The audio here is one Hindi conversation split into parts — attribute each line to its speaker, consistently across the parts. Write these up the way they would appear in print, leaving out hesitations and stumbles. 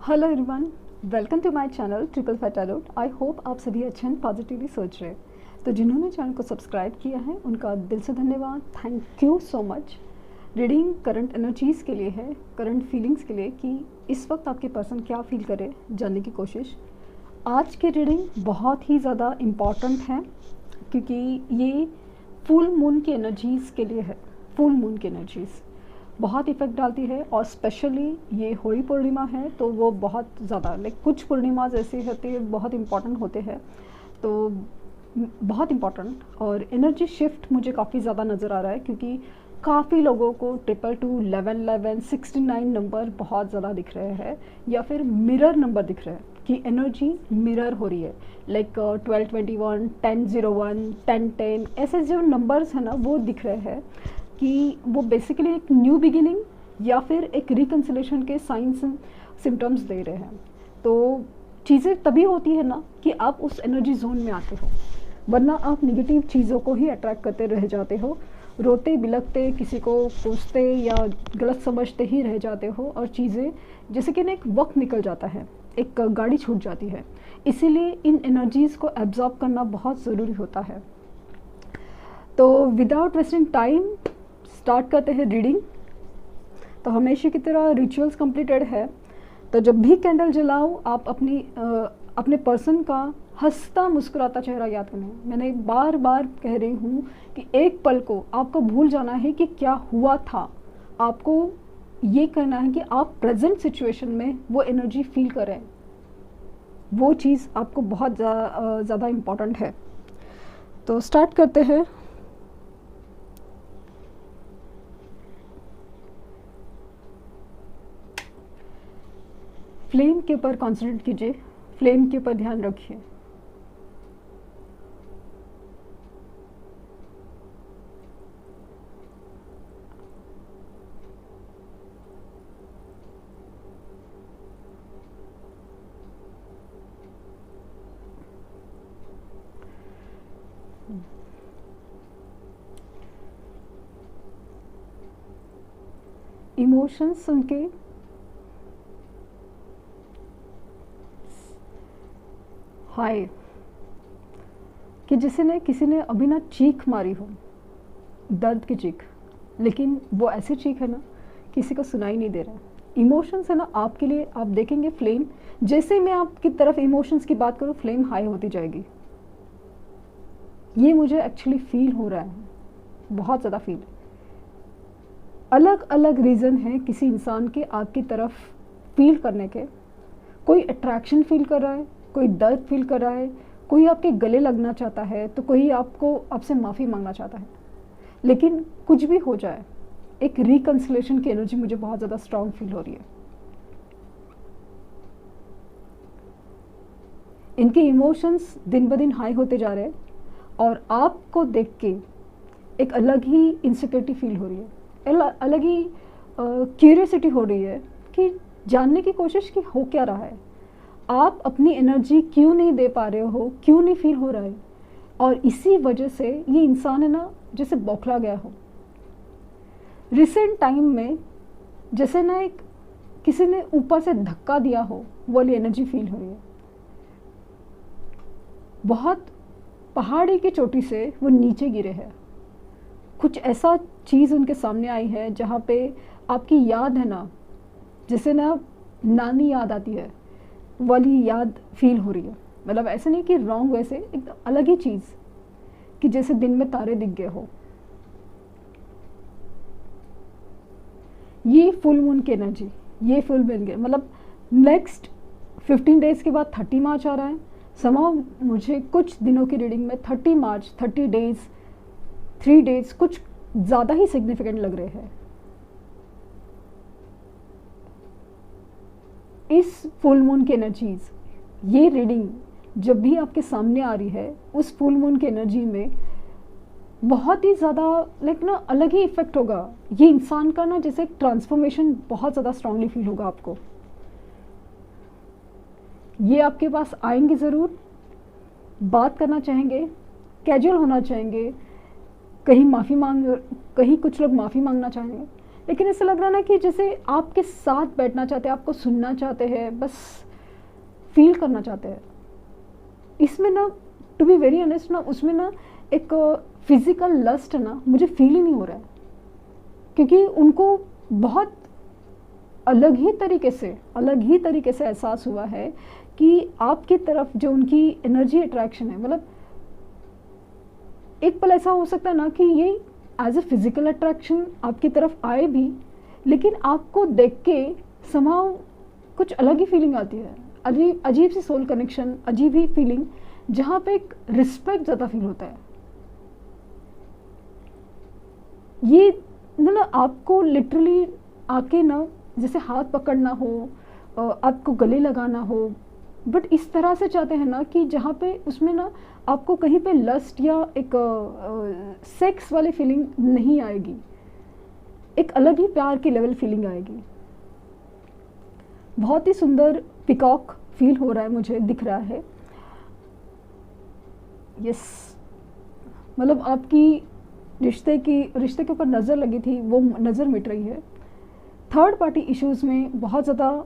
Speaker 1: Hello everyone, welcome to my channel triple fat tarot. I hope आप सभी अच्छे एंड पॉजिटिवली सोच रहे हैं। तो जिन्होंने चैनल को सब्सक्राइब किया है उनका दिल से धन्यवाद, thank you so much. Reading current energies के लिए है, करंट फीलिंग्स के लिए कि इस वक्त आपके पर्सन क्या फील करे जानने की कोशिश। आज की रीडिंग बहुत ही ज़्यादा इम्पॉर्टेंट है क्योंकि ये फुल मून की एनर्जीज़ के लिए है। फुल मून की एनर्जीज़ बहुत इफ़ेक्ट डालती है और स्पेशली ये होली पूर्णिमा है तो वो बहुत ज़्यादा कुछ पूर्णिमाज ऐसे होते हैं बहुत इम्पॉर्टेंट होते हैं, तो बहुत इम्पॉर्टेंट। और एनर्जी शिफ्ट मुझे काफ़ी ज़्यादा नज़र आ रहा है क्योंकि काफ़ी लोगों को 222, 1111, 69 नंबर बहुत ज़्यादा दिख रहे हैं या फिर मिरर नंबर दिख रहे हैं कि एनर्जी मिरर हो रही है। 1221, 1001, 1010 ऐसे जो नंबर्स हैं ना वो दिख रहे हैं कि वो बेसिकली एक न्यू बिगिनिंग या फिर एक रिकन्सिलेशन के साइंस सिम्टम्स दे रहे हैं। तो चीज़ें तभी होती है ना कि आप उस एनर्जी जोन में आते हो, वरना आप निगेटिव चीज़ों को ही अट्रैक्ट करते रह जाते हो, रोते बिलखते किसी को कोसते या गलत समझते ही रह जाते हो और चीज़ें जैसे कि ना एक वक्त निकल जाता है, एक गाड़ी छूट जाती है। इसीलिए इन एनर्जीज़ को एब्जॉर्ब करना बहुत ज़रूरी होता है। तो विदाउट वेस्टिंग टाइम स्टार्ट करते हैं रीडिंग। तो हमेशा की तरह रिचुअल्स कंप्लीटेड है, तो जब भी कैंडल जलाओ आप अपने पर्सन का हंसता मुस्कुराता चेहरा याद करना है। मैंने बार बार कह रही हूँ कि एक पल को आपको भूल जाना है कि क्या हुआ था। आपको ये करना है कि आप प्रेजेंट सिचुएशन में वो एनर्जी फील करें। वो चीज़ आपको बहुत ज़्यादा इम्पॉर्टेंट है। तो स्टार्ट करते हैं। फ्लेम के ऊपर कॉन्सेंट्रेट कीजिए, फ्लेम के ऊपर ध्यान रखिए। इमोशंस सुन के हाय कि जिसे ने किसी ने अभी ना चीख मारी हो, दर्द की चीख, लेकिन वो ऐसी चीख है ना किसी को सुनाई नहीं दे रहा है। इमोशंस है ना आपके लिए, आप देखेंगे फ्लेम, जैसे मैं आपकी तरफ इमोशंस की बात करूँ फ्लेम हाई होती जाएगी। ये मुझे एक्चुअली फील हो रहा है, बहुत ज़्यादा फील। अलग अलग रीज़न है किसी इंसान के आपकी तरफ फील करने के। कोई अट्रैक्शन फील कर रहा है, कोई दर्द फील कर रहा है, कोई आपके गले लगना चाहता है, तो कोई आपसे माफ़ी मांगना चाहता है। लेकिन कुछ भी हो जाए, एक रिकन्सिलेशन की एनर्जी मुझे बहुत ज़्यादा स्ट्रांग फील हो रही है। इनके इमोशंस दिन ब दिन हाई होते जा रहे हैं और आपको देख के एक अलग ही इनसिक्योरिटी फील हो रही है, अलग ही क्यूरियोसिटी हो रही है कि जानने की कोशिश कि हो क्या रहा है। आप अपनी एनर्जी क्यों नहीं दे पा रहे हो, क्यों नहीं फील हो रहा है, और इसी वजह से ये इंसान है ना जैसे बौखला गया हो। रिसेंट टाइम में जैसे ना एक किसी ने ऊपर से धक्का दिया हो, वो वाली एनर्जी फील हो रही है। बहुत पहाड़ी की चोटी से वो नीचे गिरे हैं। कुछ ऐसा चीज़ उनके सामने आई है जहाँ पे आपकी याद है ना, जैसे ना नानी याद आती है, वाली याद फील हो रही है। मतलब ऐसे नहीं कि रॉन्ग, वैसे एकदम अलग ही चीज़ कि जैसे दिन में तारे दिख गए हो। ये फुल मून की एनर्जी, ये फुल मून के मतलब नेक्स्ट 15 डेज़ के बाद 30 मार्च आ रहा है। समाव मुझे कुछ दिनों की रीडिंग में 30 मार्च, 30 डेज़, 3 डेज़ कुछ ज़्यादा ही सिग्निफिकेंट लग रहे हैं। इस फुल मून की एनर्जीज, ये रीडिंग जब भी आपके सामने आ रही है उस फुल मून की एनर्जी में बहुत ही ज़्यादा ना अलग ही इफेक्ट होगा। ये इंसान का ना जैसे ट्रांसफॉर्मेशन बहुत ज़्यादा स्ट्रांगली फील होगा आपको। ये आपके पास आएंगे ज़रूर, बात करना चाहेंगे, कैजुअल होना चाहेंगे, कहीं कुछ लोग माफ़ी मांगना चाहेंगे, लेकिन ऐसा लग रहा है ना कि जैसे आपके साथ बैठना चाहते हैं, आपको सुनना चाहते हैं, बस फील करना चाहते हैं। इसमें ना टू बी वेरी ऑनेस्ट ना, उसमें ना एक फिजिकल लस्ट ना मुझे फील ही नहीं हो रहा है, क्योंकि उनको बहुत अलग ही तरीके से एहसास हुआ है कि आपकी तरफ जो उनकी एनर्जी अट्रैक्शन है, मतलब एक पल ऐसा हो सकता है ना कि ये एज ए फिजिकल अट्रैक्शन आपकी तरफ आए भी, लेकिन आपको देख के समाव कुछ अलग ही फीलिंग आती है, अजीब सी सोल कनेक्शन, अजीब ही फीलिंग, जहाँ पे एक रिस्पेक्ट ज़्यादा फील होता है। ये ना आपको लिटरली आके ना जैसे हाथ पकड़ना हो, आपको गले लगाना हो, बट इस तरह से चाहते हैं ना कि जहाँ पे उसमें ना आपको कहीं पे लस्ट या एक सेक्स वाली फीलिंग नहीं आएगी, एक अलग ही प्यार की लेवल फीलिंग आएगी। बहुत ही सुंदर पिकॉक फील हो रहा है, मुझे दिख रहा है। यस, मतलब आपकी रिश्ते के ऊपर नज़र लगी थी, वो नज़र मिट रही है। थर्ड पार्टी इश्यूज़ में बहुत ज़्यादा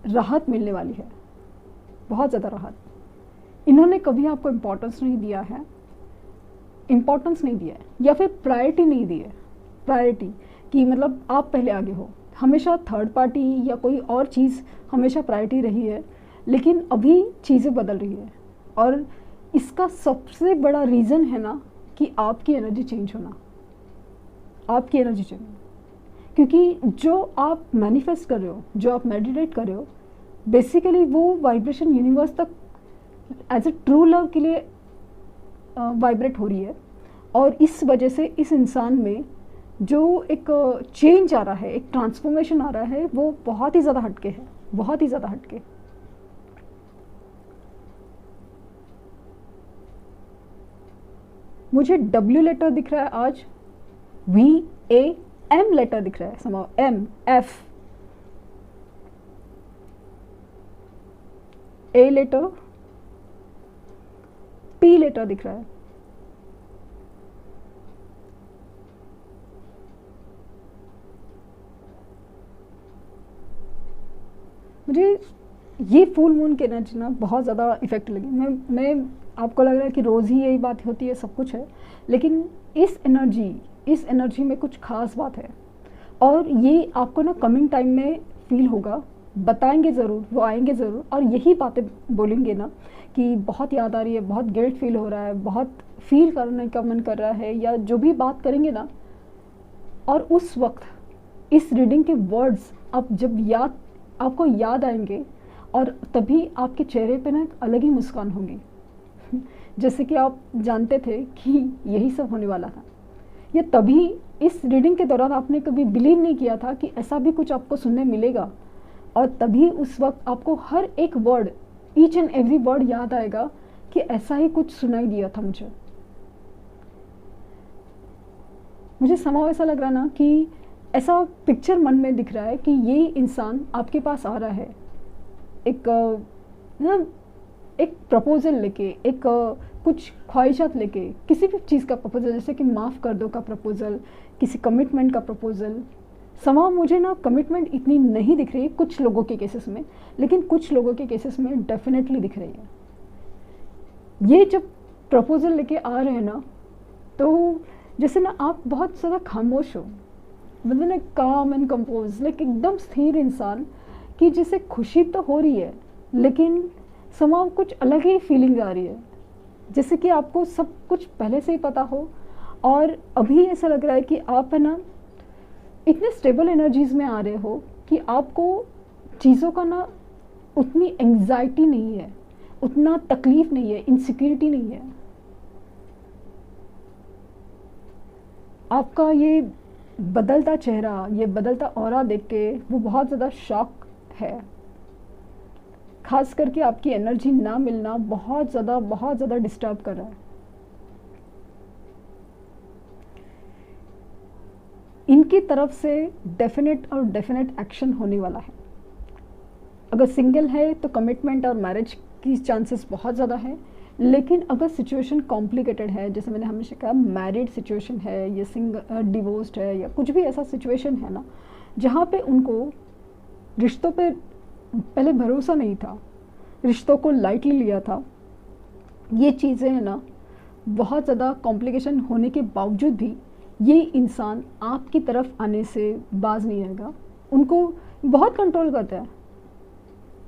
Speaker 1: राहत मिलने वाली है, बहुत ज़्यादा राहत। इन्होंने कभी आपको इम्पोर्टेंस नहीं दिया है या फिर प्रायोरिटी नहीं दी है, प्रायोरिटी कि मतलब आप पहले आगे हो। हमेशा थर्ड पार्टी या कोई और चीज़ हमेशा प्रायोरिटी रही है, लेकिन अभी चीज़ें बदल रही है, और इसका सबसे बड़ा रीज़न है ना कि आपकी एनर्जी चेंज होना, आपकी एनर्जी चेंज, क्योंकि जो आप मैनिफेस्ट कर रहे हो, जो आप मेडिटेट कर रहे हो, बेसिकली वो वाइब्रेशन यूनिवर्स तक एज ए ट्रू लव के लिए वाइब्रेट हो रही है। और इस वजह से इस इंसान में जो एक चेंज आ रहा है, एक ट्रांसफॉर्मेशन आ रहा है, वो बहुत ही ज़्यादा हटके है, बहुत ही ज़्यादा हटके। मुझे W लेटर दिख रहा है आज, VAM लेटर दिख रहा है, समाओ MF, A letter, P letter दिख रहा है, मुझे ये फुल मून की एनर्जी ना बहुत ज़्यादा इफेक्ट लगी। मैं आपको लग रहा है कि रोज़ ही यही बात होती है, सब कुछ है, लेकिन इस एनर्जी में कुछ खास बात है, और ये आपको ना कमिंग टाइम में फील होगा। बताएंगे ज़रूर, वो आएंगे ज़रूर, और यही बातें बोलेंगे ना कि बहुत याद आ रही है, बहुत गिल्ट फील हो रहा है, बहुत फील करने का मन कर रहा है, या जो भी बात करेंगे ना, और उस वक्त इस रीडिंग के वर्ड्स आपको याद आएंगे, और तभी आपके चेहरे पे ना एक अलग ही मुस्कान होगी, जैसे कि आप जानते थे कि यही सब होने वाला था। ये तभी इस रीडिंग के दौरान आपने कभी बिलीव नहीं किया था कि ऐसा भी कुछ आपको सुनने मिलेगा, और तभी उस वक्त आपको हर एक word, each and every word याद आएगा कि ऐसा ही कुछ सुनाई दिया था मुझे समाव ऐसा लग रहा ना कि ऐसा पिक्चर मन में दिख रहा है कि ये इंसान आपके पास आ रहा है, एक प्रपोजल लेके, एक कुछ ख्वाहिशात लेके, किसी भी चीज़ का प्रपोजल, जैसे कि माफ़ कर दो का प्रपोजल, किसी कमिटमेंट का प्रपोजल। समाव मुझे ना कमिटमेंट इतनी नहीं दिख रही है कुछ लोगों के केसेस में, लेकिन कुछ लोगों के केसेस में डेफिनेटली दिख रही है। ये जब प्रपोजल लेके आ रहे हैं ना, तो जैसे ना आप बहुत ज़्यादा खामोश हो, मतलब ना काम एंड कंपोज, लाइक एकदम स्थिर इंसान, कि जिसे खुशी तो हो रही है, लेकिन समाव कुछ अलग ही फीलिंग आ रही है, जैसे कि आपको सब कुछ पहले से ही पता हो, और अभी ऐसा लग रहा है कि आप है ना इतने स्टेबल एनर्जीज में आ रहे हो कि आपको चीज़ों का ना उतनी एंग्जाइटी नहीं है, उतना तकलीफ नहीं है, इनसिक्योरिटी नहीं है। आपका ये बदलता चेहरा, ये बदलता ऑरा देख के वो बहुत ज़्यादा शॉक है, खास करके आपकी एनर्जी ना मिलना बहुत ज़्यादा डिस्टर्ब कर रहा है। इनकी तरफ से डेफिनेट एक्शन होने वाला है। अगर सिंगल है तो कमिटमेंट और मैरिज की चांसेस बहुत ज़्यादा है, लेकिन अगर सिचुएशन कॉम्प्लिकेटेड है, जैसे मैंने हमेशा कहा मैरिड सिचुएशन है या डिवोर्स्ड है या कुछ भी ऐसा सिचुएशन है ना जहाँ पे उनको रिश्तों पे पहले भरोसा नहीं था, रिश्तों को लाइटली लिया था, ये चीज़ें हैं ना बहुत ज़्यादा कॉम्प्लिकेशन होने के बावजूद भी ये इंसान आपकी तरफ आने से बाज नहीं आएगा। उनको बहुत कंट्रोल करता है,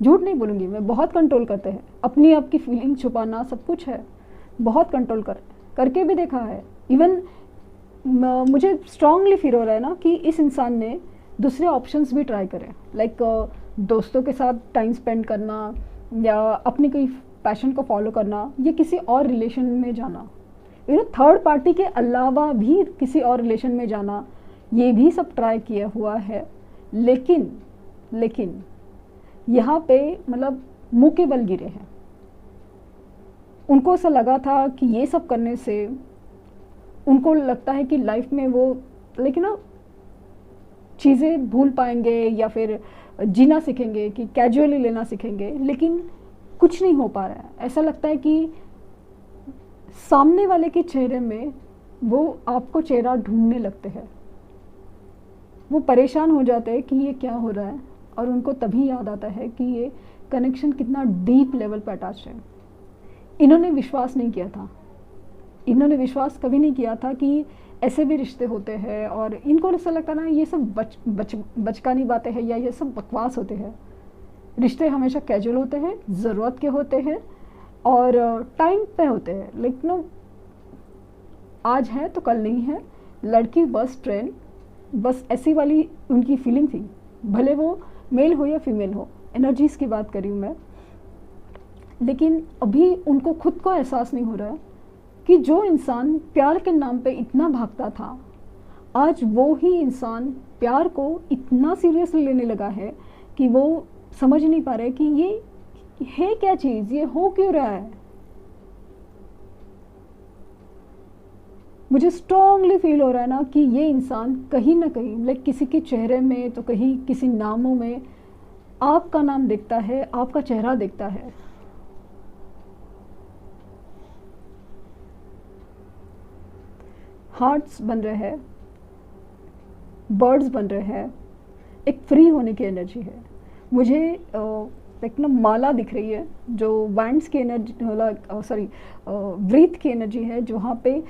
Speaker 1: झूठ नहीं बोलूँगी मैं, बहुत कंट्रोल करते हैं, अपनी आपकी फीलिंग छुपाना सब कुछ है, बहुत कंट्रोल करके भी देखा है। इवन मुझे स्ट्रांगली फील हो रहा है ना कि इस इंसान ने दूसरे ऑप्शंस भी ट्राई करें, लाइक दोस्तों के साथ टाइम स्पेंड करना या अपनी कोई पैशन को फॉलो करना या किसी और रिलेशन में जाना, थर्ड पार्टी के अलावा भी किसी और रिलेशन में जाना, ये भी सब ट्राई किया हुआ है। लेकिन यहाँ पे मतलब मुँह के बल गिरे हैं। उनको ऐसा लगा था कि ये सब करने से उनको लगता है कि लाइफ में वो लेकिन ना चीज़ें भूल पाएंगे या फिर जीना सीखेंगे, कि कैजुअली लेना सीखेंगे, लेकिन कुछ नहीं हो पा रहा है। ऐसा लगता है कि सामने वाले के चेहरे में वो आपको चेहरा ढूंढने लगते हैं, वो परेशान हो जाते हैं कि ये क्या हो रहा है, और उनको तभी याद आता है कि ये कनेक्शन कितना डीप लेवल पर अटैच है। इन्होंने विश्वास नहीं किया था, इन्होंने विश्वास कभी नहीं किया था कि ऐसे भी रिश्ते होते हैं, और इनको ऐसा लगता ना ये सब बचकानी बातें हैं या ये सब बकवास होते हैं। रिश्ते हमेशा कैजुअल होते हैं, ज़रूरत के होते हैं और टाइम पे होते हैं, लेकिन आज है तो कल नहीं है। लड़की बस ट्रेन, बस ऐसी वाली उनकी फीलिंग थी, भले वो मेल हो या फीमेल हो, एनर्जीज की बात कर रही हूँ मैं। लेकिन अभी उनको खुद को एहसास नहीं हो रहा है कि जो इंसान प्यार के नाम पे इतना भागता था, आज वो ही इंसान प्यार को इतना सीरियसली लेने लगा है कि वो समझ नहीं पा रहे कि ये है क्या चीज़, ये हो क्यों रहा है। मुझे स्ट्रांगली फील हो रहा है ना कि ये इंसान कहीं ना कहीं लाइक किसी के चेहरे में तो कहीं किसी नामों में आपका नाम देखता है, आपका चेहरा देखता है। हार्ट्स बन रहे हैं, बर्ड्स बन रहे हैं, एक फ्री होने की एनर्जी है। मुझे एक ना माला दिख रही है जो वैंड्स की एनर्जी, व्रीथ की एनर्जी है, जहाँ पे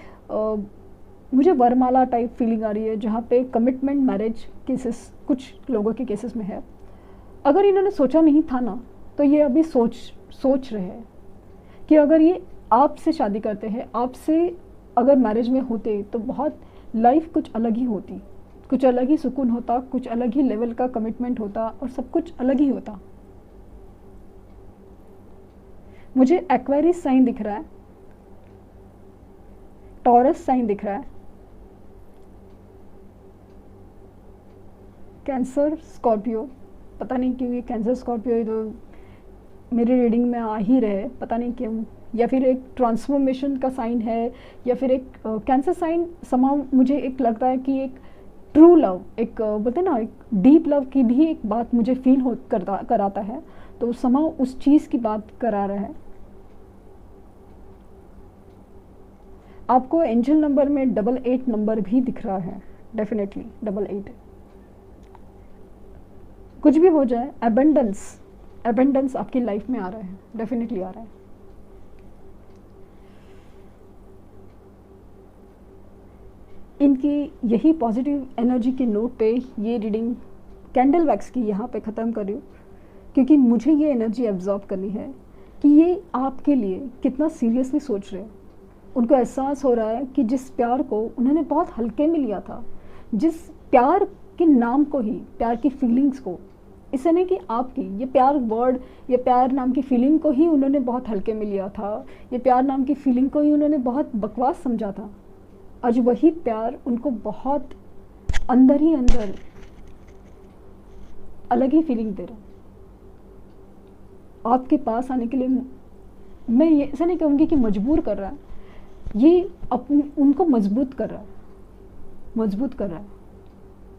Speaker 1: मुझे वरमाला टाइप फीलिंग आ रही है, जहाँ पे कमिटमेंट मैरिज केसेस कुछ लोगों के केसेस में है। अगर इन्होंने सोचा नहीं था ना, तो ये अभी सोच रहे हैं कि अगर ये आपसे शादी करते हैं, आपसे अगर मैरिज में होते तो बहुत लाइफ कुछ अलग ही होती, कुछ अलग ही सुकून होता, कुछ अलग ही लेवल का कमिटमेंट होता और सब कुछ अलग ही होता। मुझे एक्वेरियस साइन दिख रहा है, टॉरस साइन दिख रहा है, कैंसर स्कॉर्पियो, पता नहीं क्यों ये कैंसर स्कॉर्पियो तो मेरी रीडिंग में आ ही रहे, पता नहीं क्यों, या फिर एक ट्रांसफॉर्मेशन का साइन है, या फिर एक कैंसर साइन समाव मुझे एक लगता है कि एक ट्रू लव, एक बोलते ना एक डीप लव की भी एक बात मुझे फील कराता है, तो समाव उस चीज़ की बात करा रहा है। आपको एंजल नंबर में 88 नंबर भी दिख रहा है, डेफिनेटली 88। कुछ भी हो जाए, एबेंडेंस आपकी लाइफ में आ रहा है, डेफिनेटली आ रहा है। इनकी यही पॉजिटिव एनर्जी के नोट पे ये रीडिंग कैंडल वैक्स की यहाँ पे ख़त्म कर रही हूँ, क्योंकि मुझे ये एनर्जी एब्जॉर्ब करनी है कि ये आपके लिए कितना सीरियसली सोच रहे हैं। उनको एहसास हो रहा है कि जिस प्यार को उन्होंने बहुत हल्के में लिया था, जिस प्यार के नाम को ही, प्यार की फीलिंग्स को, इसे नहीं कि आपकी ये प्यार वर्ड या प्यार नाम की फीलिंग को ही उन्होंने बहुत हल्के में लिया था, ये प्यार नाम की फीलिंग को ही उन्होंने बहुत बकवास समझा था। आज वही प्यार उनको बहुत अंदर ही अंदर अलग ही फीलिंग दे रहा है। आपके पास आने के लिए मैं ये ऐसा नहीं कहूँगी कि मजबूर कर रहा है, ये उनको मजबूत कर रहा है,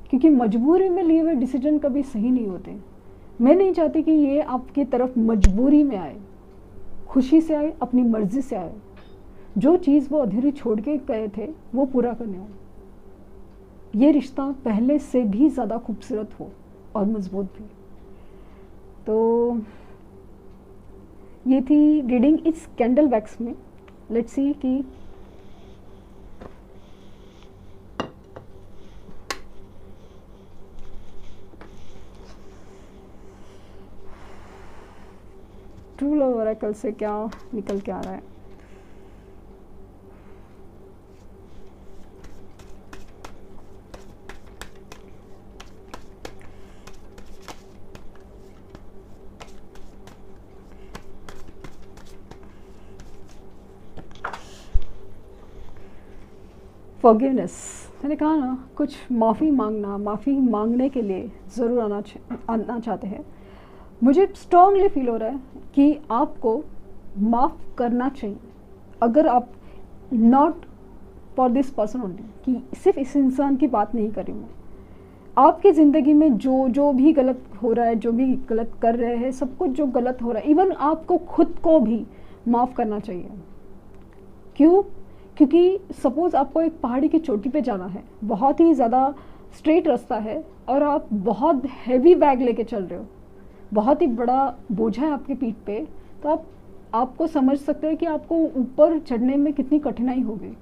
Speaker 1: क्योंकि मजबूरी में लिए हुए डिसीजन कभी सही नहीं होते। मैं नहीं चाहती कि ये आपकी तरफ मजबूरी में आए, खुशी से आए, अपनी मर्जी से आए। जो चीज़ वो अधूरी छोड़ के गए थे वो पूरा करने आए। ये रिश्ता पहले से भी ज़्यादा खूबसूरत हो और मजबूत भी। तो ये थी रीडिंग इस कैंडल वैक्स में। लेट्स सी कि ट्रू लव ओरेकल से क्या निकल के आ रहा है। फॉरगिवनेस, मैंने कहा ना, कुछ माफ़ी मांगना, माफ़ी मांगने के लिए ज़रूर आना चाहते हैं। मुझे स्ट्रांगली फील हो रहा है कि आपको माफ़ करना चाहिए। अगर आप not for this person only, कि सिर्फ इस इंसान की बात नहीं कर रही मैं, आपकी ज़िंदगी में जो भी गलत हो रहा है, जो भी गलत कर रहे हैं, सब कुछ जो गलत हो रहा है, इवन आपको खुद को भी माफ़ करना चाहिए। क्यों? क्योंकि सपोज़ आपको एक पहाड़ी की चोटी पे जाना है, बहुत ही ज़्यादा स्ट्रेट रास्ता है और आप बहुत हैवी बैग लेके चल रहे हो, बहुत ही बड़ा बोझा है आपके पीठ पे, तो आपको समझ सकते हैं कि आपको ऊपर चढ़ने में कितनी कठिनाई होगी।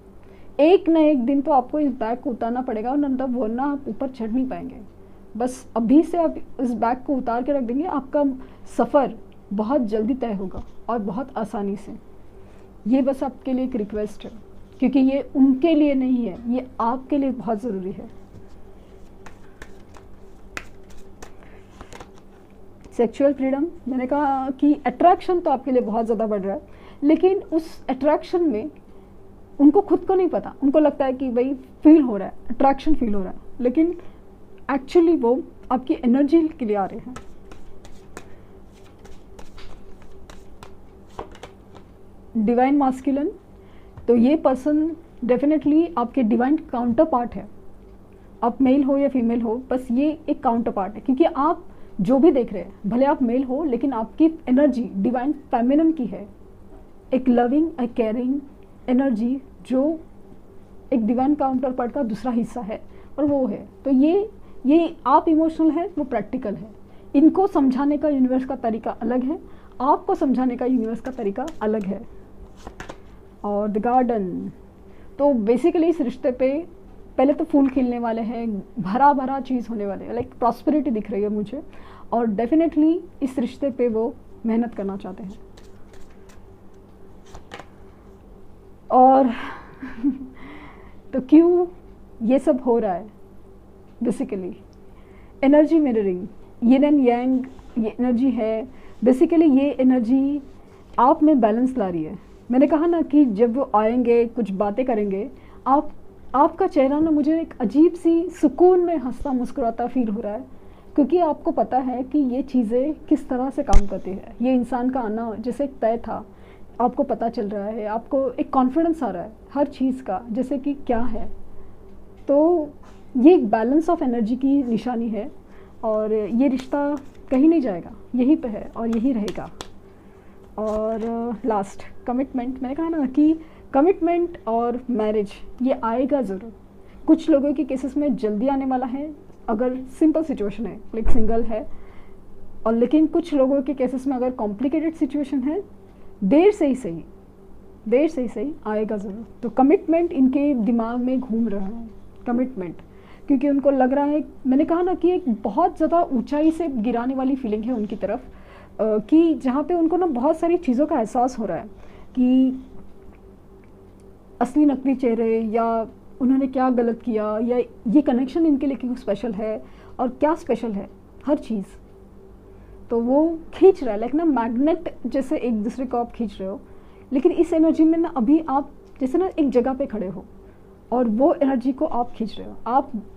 Speaker 1: एक न एक दिन तो आपको इस बैग को उतारना पड़ेगा, और वरना आप ऊपर चढ़ नहीं पाएंगे। बस अभी से आप इस बैग को उतार के रख देंगे, आपका सफ़र बहुत जल्दी तय होगा और बहुत आसानी से। ये बस आपके लिए एक रिक्वेस्ट है, क्योंकि ये उनके लिए नहीं है, ये आपके लिए बहुत ज़रूरी है। सेक्सुअल फ्रीडम, मैंने कहा कि अट्रैक्शन तो आपके लिए बहुत ज़्यादा बढ़ रहा है, लेकिन उस अट्रैक्शन में उनको खुद को नहीं पता। उनको लगता है कि भाई फील हो रहा है, अट्रैक्शन फील हो रहा है, लेकिन एक्चुअली वो आपकी एनर्जी के लिए आ रहे हैं। डिवाइन मास्कुलिन, तो ये पर्सन डेफिनेटली आपके डिवाइन काउंटर पार्ट है। आप मेल हो या फीमेल हो, बस ये एक काउंटर पार्ट है, क्योंकि आप जो भी देख रहे हैं, भले आप मेल हो, लेकिन आपकी एनर्जी डिवाइन फेमिनिन की है, एक लविंग, एक केयरिंग एनर्जी, जो एक डिवाइन काउंटर पार्ट का दूसरा हिस्सा है, और वो है। तो ये आप इमोशनल है, वो प्रैक्टिकल है। इनको समझाने का यूनिवर्स का तरीका अलग है, आपको समझाने का यूनिवर्स का तरीका अलग है। और द गार्डन, तो बेसिकली इस रिश्ते पे पहले तो फूल खिलने वाले हैं, भरा भरा चीज़ होने वाले हैं, लाइक प्रॉस्पेरिटी दिख रही है मुझे, और डेफिनेटली इस रिश्ते पे वो मेहनत करना चाहते हैं। और तो क्यों ये सब हो रहा है? Basically energy mirroring, yin and yang ये एनर्जी है। बेसिकली ये एनर्जी आप में बैलेंस ला रही है। मैंने कहा ना कि जब वो आएंगे, कुछ बातें करेंगे, आपका चेहरा ना मुझे एक अजीब सी सुकून में हंसता मुस्कुराता फील हो रहा है, क्योंकि आपको पता है कि ये चीज़ें किस तरह से काम करती है। ये इंसान का आना जैसे एक तय था, आपको पता चल रहा है, आपको एक कॉन्फिडेंस आ रहा है हर चीज़ का, जैसे कि क्या है। तो ये एक बैलेंस ऑफ एनर्जी की निशानी है, और ये रिश्ता कहीं नहीं जाएगा, यहीं पे है और यहीं रहेगा। और लास्ट कमिटमेंट, मैंने कहा ना कि कमिटमेंट और मैरिज ये आएगा ज़रूर। कुछ लोगों के केसेस में जल्दी आने वाला है, अगर सिंपल सिचुएशन है, लाइक सिंगल है, और लेकिन कुछ लोगों के केसेस में अगर कॉम्प्लिकेटेड सिचुएशन है, देर से ही सही आएगा ज़रूर। तो कमिटमेंट इनके दिमाग में घूम रहा है, कमिटमेंट, क्योंकि उनको लग रहा है, मैंने कहा ना कि एक बहुत ज़्यादा ऊंचाई से गिराने वाली फीलिंग है उनकी तरफ, कि जहाँ पे उनको ना बहुत सारी चीज़ों का एहसास हो रहा है कि असली नकली चेहरे, या उन्होंने क्या गलत किया, या ये कनेक्शन इनके लिए क्यों स्पेशल है, और क्या स्पेशल है हर चीज़। तो वो खींच रहा है, लाइक ना मैग्नेट जैसे एक दूसरे को आप खींच रहे हो। लेकिन इस एनर्जी में ना अभी आप जैसे ना एक जगह पे खड़े हो, और वो एनर्जी को आप खींच रहे हो,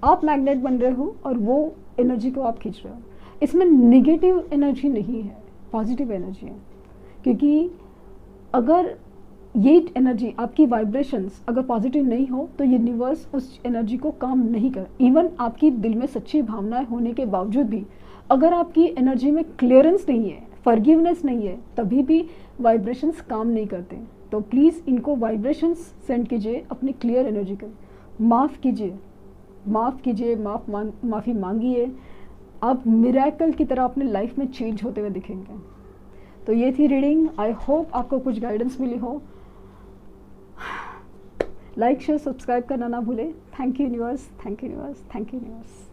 Speaker 1: आप मैग्नेट बन रहे हो, और वो एनर्जी को आप खींच रहे हो। इसमें नेगेटिव एनर्जी नहीं है, पॉजिटिव एनर्जी है, क्योंकि अगर ये एनर्जी, आपकी वाइब्रेशंस अगर पॉजिटिव नहीं हो, तो यूनिवर्स उस एनर्जी को काम नहीं कर। इवन आपकी दिल में सच्ची भावनाएं होने के बावजूद भी, अगर आपकी एनर्जी में क्लियरेंस नहीं है, फॉरगिवनेस नहीं है, तभी भी वाइब्रेशंस काम नहीं करते। तो प्लीज़ इनको वाइब्रेशंस सेंड कीजिए अपनी क्लियर एनर्जी को, माफ़ कीजिए, माफ़ कीजिए, माफ़ी मांगिए। आप मिरेकल की तरह अपने लाइफ में चेंज होते हुए दिखेंगे। तो ये थी रीडिंग, आई होप आपको कुछ गाइडेंस मिली हो। लाइक शेयर सब्सक्राइब करना ना भूलें। Thank you universe, thank you universe, thank you universe.